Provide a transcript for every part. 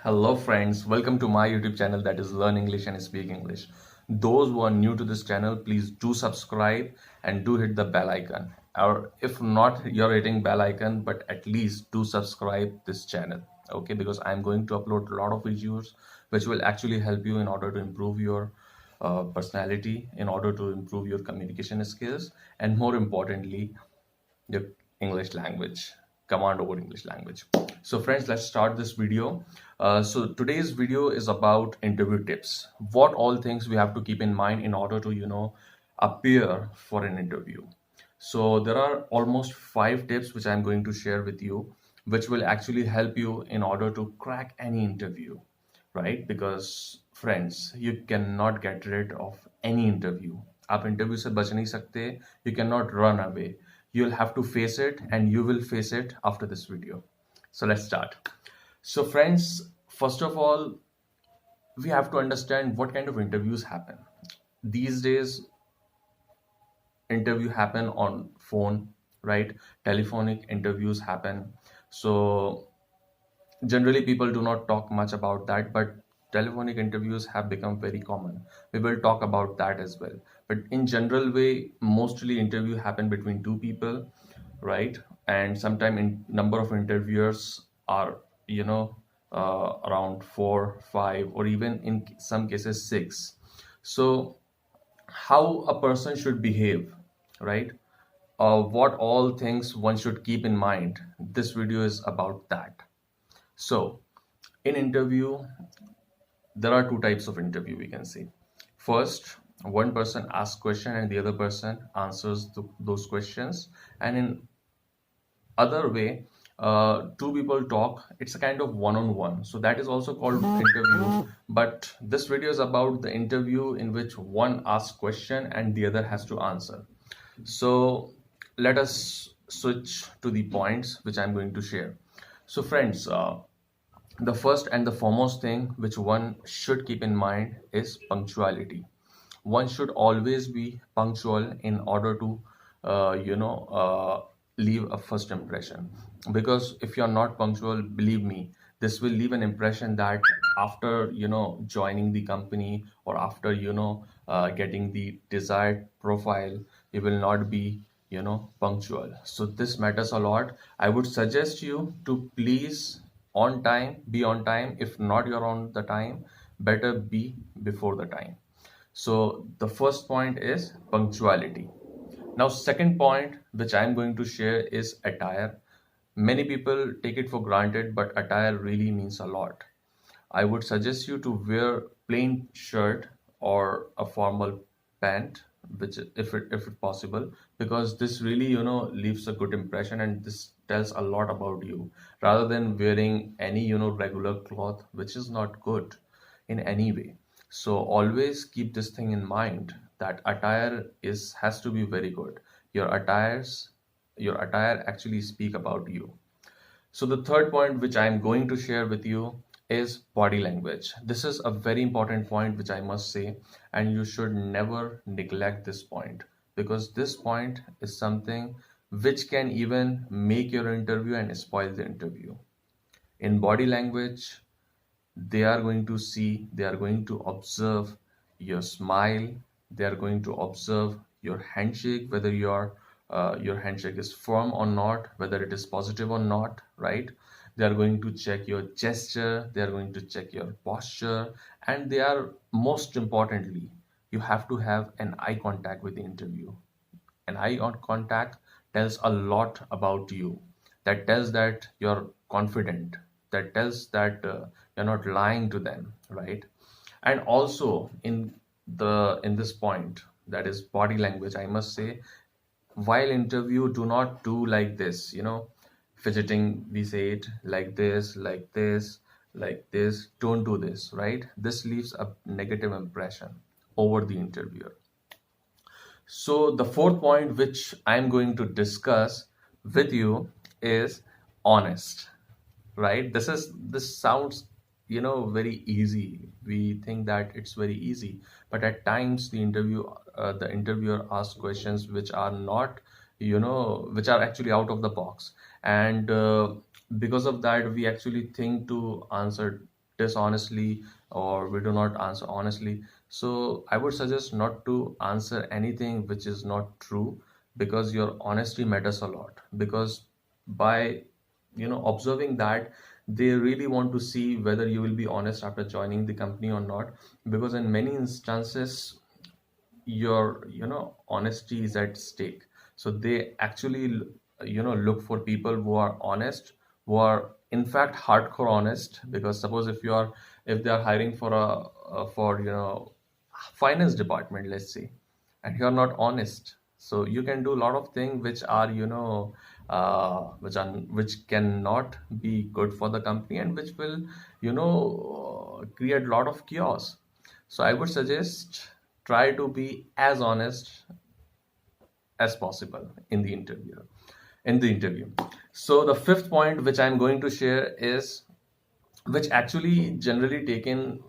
Hello, friends. Welcome to my YouTube channel that is Learn English and Speak English. Those who are new to this channel, please do subscribe and do hit the bell icon. Or if not, you're hitting bell icon, but at least do subscribe this channel. Okay, because I'm going to upload a lot of videos which will actually help you in order to improve your personality, in order to improve your communication skills, and more importantly, your English language, command over English language. So friends, let's start this video. So today's video is about interview tips. What all things we have to keep in mind in order to, appear for an interview. So there are almost 5 tips which I'm going to share with you, which will actually help you in order to crack any interview, right? Because friends, you cannot get rid of any interview. आप interview से बच नहीं सकते. You cannot run away. You'll have to face it, and you will face it after this video. So let's start. So friends, first of all, we have to understand what kind of interviews happen. These days, interview happen on phone, right? Telephonic interviews happen. So generally people do not talk much about that, but telephonic interviews have become very common. We will talk about that as well, but in general way, mostly interview happen between two people, right? And sometime in number of interviewers are, around 4 5, or even in some cases 6. So how a person should behave, right? What all things one should keep in mind, this video is about that. So in interview, there are 2 types of interview we can see. First, one person asks question and the other person answers those questions. And in other way, two people talk. It's a kind of one-on-one. So that is also called interview. But this video is about the interview in which one asks question and the other has to answer. So let us switch to the points which I'm going to share. So friends, the first and the foremost thing which one should keep in mind is punctuality. One should always be punctual in order to, leave a first impression. Because if you're not punctual, believe me, this will leave an impression that after, joining the company, or after, getting the desired profile, you will not be, punctual. So this matters a lot. I would suggest you to please on time, be on time. If not you're on the time, better be before the time. So the first point is punctuality. Now second point which I'm going to share is attire. Many people take it for granted, but attire really means a lot. I would suggest you to wear plain shirt or a formal pant, which if it possible, because this really leaves a good impression, and this tells a lot about you, rather than wearing any regular cloth which is not good in any way. So always keep this thing in mind, that attire is has to be very good. Your attire actually speak about you. So the third point which I'm going to share with you is body language. This is a very important point which I must say, and you should never neglect this point, because this point is something which can even make your interview and spoil the interview. In body language, they are going to observe your smile, they are going to observe your handshake, whether your handshake is firm or not, whether it is positive or not, right? They are going to check your gesture, they are going to check your posture, and they are, most importantly, you have to have an eye contact with the interview. An eye contact tells a lot about you. That tells that you're confident. That tells that you're not lying to them, right? And also in this point, that is body language, I must say, while interview, do not do like this, fidgeting. We say it like this, like this, like this. Don't do this, right? This leaves a negative impression over the interviewer. So the fourth point which I'm going to discuss with you is honest, right? This sounds, very easy. We think that it's very easy, but at times the interviewer asks questions which are not, which are actually out of the box, and because of that, we actually think to answer dishonestly or we do not answer honestly. So I would suggest not to answer anything which is not true, because your honesty matters a lot. Because by observing that, they really want to see whether you will be honest after joining the company or not. Because in many instances your honesty is at stake. So they actually look for people who are honest, who are in fact hardcore honest. Because suppose if they are hiring for for finance department, let's say, and you're not honest, so you can do a lot of things which are which cannot be good for the company, and which will create a lot of chaos. So I would suggest try to be as honest as possible in the interview. So the fifth point which I'm going to share is, which actually generally taken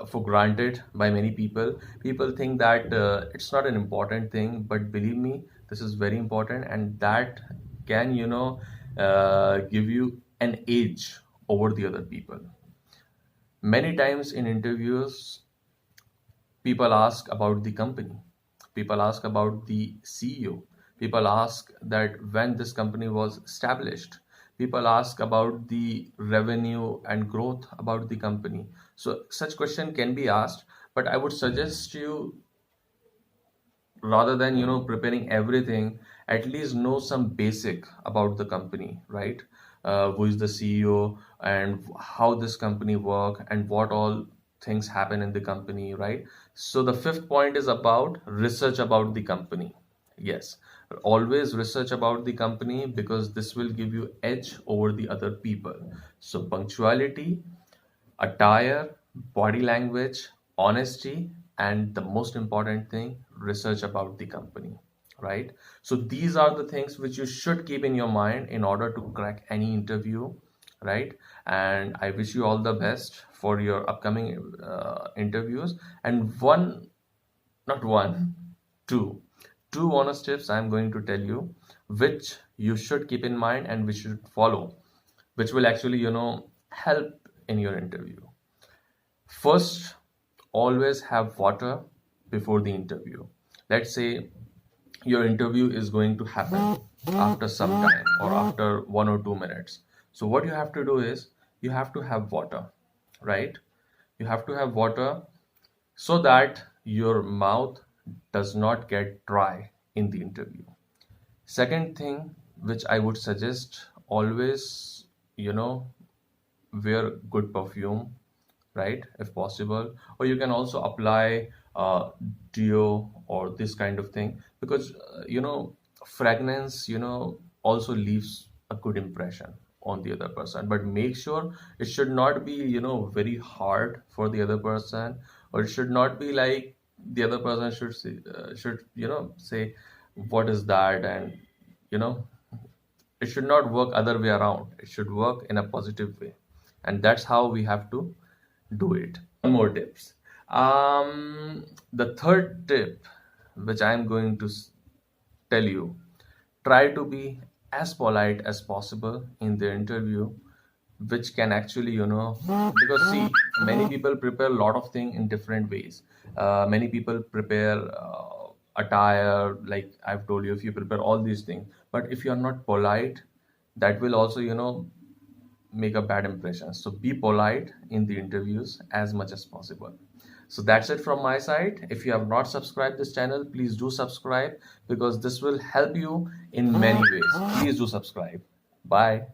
for granted by many people. People think that it's not an important thing, but believe me, this is very important, and that can give you an edge over the other people. Many times in interviews, people ask about the company, people ask about the CEO, people ask that when this company was established, people ask about the revenue and growth about the company. So such question can be asked, but I would suggest you, rather than preparing everything, at least know some basic about the company, right? Who is the CEO, and how this company work, and what all things happen in the company, right? So the fifth point is about research about the company. Yes, always research about the company, because this will give you edge over the other people. So punctuality, attire, body language, honesty, and the most important thing, research about the company, right? So these are the things which you should keep in your mind in order to crack any interview, right? And I wish you all the best for your upcoming interviews. And not one, two, two honest tips I'm going to tell you, which you should keep in mind and which you should follow, which will actually, help in your interview. First, always have water before the interview. Let's say your interview is going to happen after some time, or after 1 or 2 minutes. So what you have to do is, you have to have water, right? You have to have water so that your mouth does not get dry in the interview. Second thing which I would suggest, always, wear good perfume, right, if possible. Or you can also apply deo or this kind of thing, because fragrance also leaves a good impression on the other person. But make sure it should not be very hard for the other person, or it should not be like the other person should say, what is that? And you know it should not work other way around. It should work in a positive way, and that's how we have to do it. One more tips. The third tip which I'm going to tell you, try to be as polite as possible in the interview, which can actually because see, many people prepare a lot of things in different ways. Many people prepare attire, like I've told you, if you prepare all these things, but if you are not polite, that will also make a bad impression. So be polite in the interviews as much as possible. So that's it from my side. If you have not subscribed this channel, please do subscribe, because this will help you in many ways. Please do subscribe. Bye.